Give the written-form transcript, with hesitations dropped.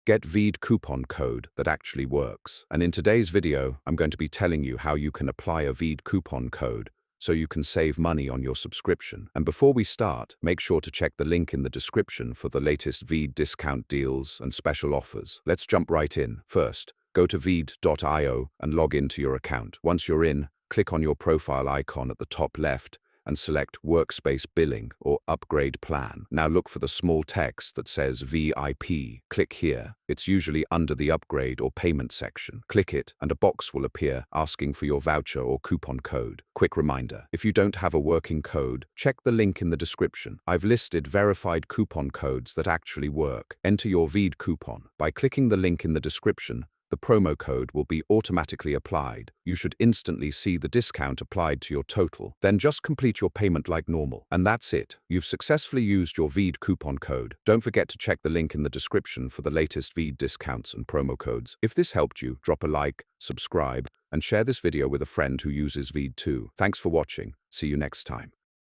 Get VEED coupon code that actually works. And in today's video, I'm going to be telling you how you can apply a VEED coupon code so you can save money on your subscription. And before we start, make sure to check the link in the description for the latest VEED discount deals and special offers. Let's jump right in. First, go to VEED.io and log into your account. Once you're in, click on your profile icon at the top left and select Workspace Billing or Upgrade Plan. Now look for the small text that says VIP. Click here. It's usually under the Upgrade or Payment section. Click it and a box will appear asking for your voucher or coupon code. Quick reminder, if you don't have a working code, check the link in the description. I've listed verified coupon codes that actually work. Enter your VEED coupon. By clicking the link in the description, the promo code will be automatically applied. You should instantly see the discount applied to your total. Then just complete your payment like normal. And that's it. You've successfully used your VEED coupon code. Don't forget to check the link in the description for the latest VEED discounts and promo codes. If this helped you, drop a like, subscribe, and share this video with a friend who uses VEED too. Thanks for watching. See you next time.